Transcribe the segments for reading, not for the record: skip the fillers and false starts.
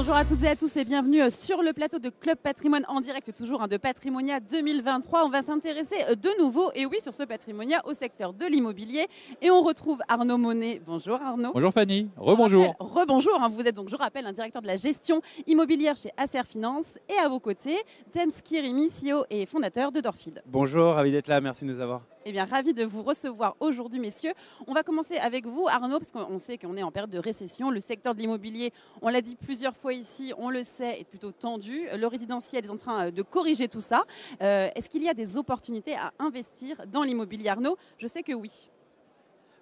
Bonjour à toutes et à tous et bienvenue sur le plateau de Club Patrimoine en direct toujours de Patrimonia 2023. On va s'intéresser de nouveau, et oui sur ce Patrimonia, au secteur de l'immobilier. Et on retrouve Arnaud Monet. Bonjour Arnaud. Bonjour Fanny, rebonjour. Rebonjour, vous êtes donc, je rappelle, un directeur de la gestion immobilière chez Acer Finance. Et à vos côtés, James Kirimi, CEO et fondateur de Dorfid. Bonjour, ravi d'être là, merci de nous avoir. Eh bien, ravi de vous recevoir aujourd'hui, messieurs. On va commencer avec vous, Arnaud, parce qu'on sait qu'on est en période de récession. Le secteur de l'immobilier, on l'a dit plusieurs fois ici, on le sait, est plutôt tendu. Le résidentiel est en train de corriger tout ça. Est-ce qu'il y a des opportunités à investir dans l'immobilier, Arnaud? Je sais que oui.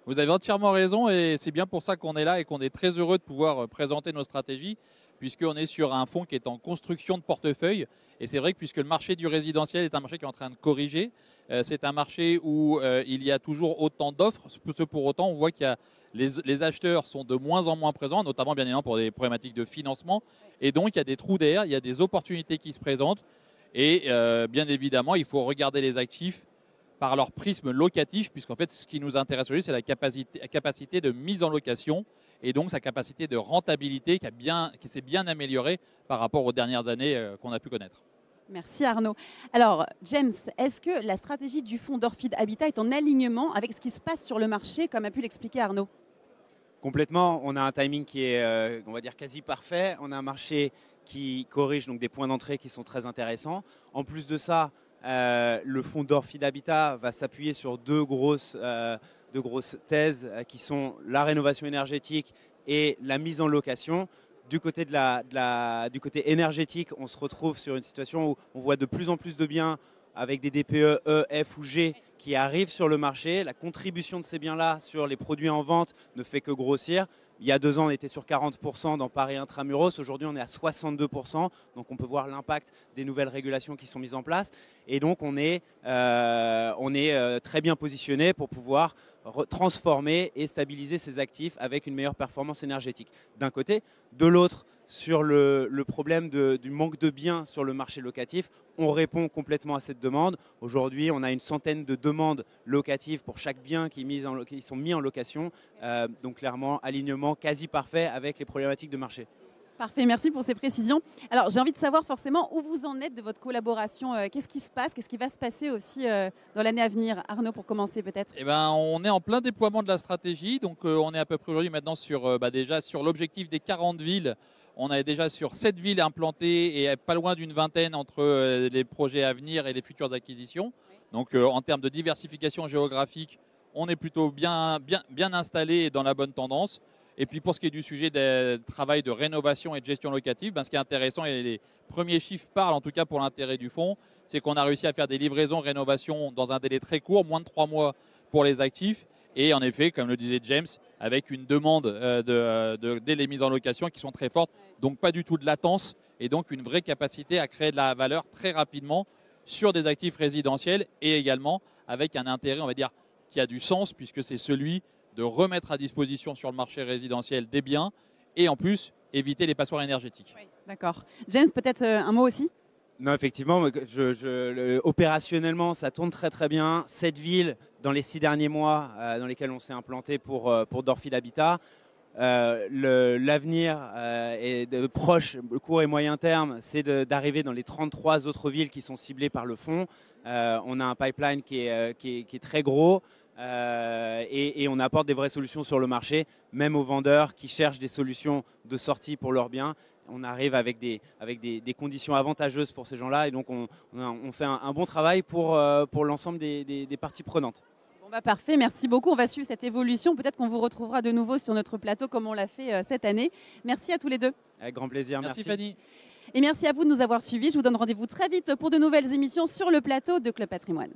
Vous avez entièrement raison et c'est bien pour ça qu'on est là et qu'on est très heureux de pouvoir présenter nos stratégies puisqu'on est sur un fonds qui est en construction de portefeuille. Et c'est vrai que puisque le marché du résidentiel est un marché qui est en train de corriger, c'est un marché où il y a toujours autant d'offres. Pour autant, on voit qu'il y a les acheteurs sont de moins en moins présents, notamment bien évidemment pour des problématiques de financement. Et donc, il y a des trous d'air, il y a des opportunités qui se présentent. Et bien évidemment, il faut regarder les actifs par leur prisme locatif, puisqu'en fait, ce qui nous intéresse aujourd'hui, c'est la capacité de mise en location et donc sa capacité de rentabilité qui s'est bien améliorée par rapport aux dernières années qu'on a pu connaître. Merci Arnaud. Alors, James, est-ce que la stratégie du fonds Dorfid Habitat est en alignement avec ce qui se passe sur le marché, comme a pu l'expliquer Arnaud? Complètement, on a un timing qui est, on va dire, quasi parfait. On a un marché qui corrige donc des points d'entrée qui sont très intéressants. En plus de ça, le fonds Dorfid Habitat va s'appuyer sur deux grosses thèses qui sont la rénovation énergétique et la mise en location. Du côté, du côté énergétique, on se retrouve sur une situation où on voit de plus en plus de biens avec des DPE E, F ou G qui arrivent sur le marché. La contribution de ces biens-là sur les produits en vente ne fait que grossir. Il y a 2 ans, on était sur 40% dans Paris Intramuros. Aujourd'hui, on est à 62%. Donc, on peut voir l'impact des nouvelles régulations qui sont mises en place. Et donc, on est très bien positionné pour pouvoir transformer et stabiliser ces actifs avec une meilleure performance énergétique. D'un côté. De l'autre, sur le problème du manque de biens sur le marché locatif, on répond complètement à cette demande. Aujourd'hui, on a une centaine de demandes locatives pour chaque bien qui sont mis en location. Donc clairement, alignement quasi parfait avec les problématiques de marché. Parfait, merci pour ces précisions. Alors, j'ai envie de savoir forcément où vous en êtes de votre collaboration. Qu'est-ce qui se passe? Qu'est-ce qui va se passer aussi dans l'année à venir? Arnaud, pour commencer peut-être. Eh ben, on est en plein déploiement de la stratégie. Donc, on est à peu près aujourd'hui maintenant déjà sur l'objectif des 40 villes. On est déjà sur 7 villes implantées et pas loin d'une vingtaine entre les projets à venir et les futures acquisitions. Donc, en termes de diversification géographique, on est plutôt bien installé et dans la bonne tendance. Et puis pour ce qui est du sujet du travail de rénovation et de gestion locative, ce qui est intéressant, et les premiers chiffres parlent en tout cas pour l'intérêt du fonds, c'est qu'on a réussi à faire des livraisons rénovation dans un délai très court, moins de 3 mois pour les actifs. Et en effet, comme le disait James, avec une demande dès les mises en location qui sont très fortes, donc pas du tout de latence et donc une vraie capacité à créer de la valeur très rapidement sur des actifs résidentiels et également avec un intérêt, on va dire, qui a du sens puisque c'est celui de remettre à disposition sur le marché résidentiel des biens et en plus éviter les passoires énergétiques. Oui, d'accord. James, peut-être un mot aussi? Non, effectivement, opérationnellement, ça tourne très très bien. 7 villes dans les 6 derniers mois dans lesquelles on s'est implanté pour Dorfid Habitat. L'avenir est proche, le court et moyen terme, c'est d'arriver dans les 33 autres villes qui sont ciblées par le fonds. On a un pipeline qui est très gros. Et on apporte des vraies solutions sur le marché, même aux vendeurs qui cherchent des solutions de sortie pour leurs biens. On arrive avec des conditions avantageuses pour ces gens-là et donc on fait un bon travail pour l'ensemble des parties prenantes. Bon parfait, merci beaucoup. On va suivre cette évolution. Peut-être qu'on vous retrouvera de nouveau sur notre plateau comme on l'a fait cette année. Merci à tous les deux. Avec grand plaisir. Merci Fanny. Et merci à vous de nous avoir suivis. Je vous donne rendez-vous très vite pour de nouvelles émissions sur le plateau de Club Patrimoine.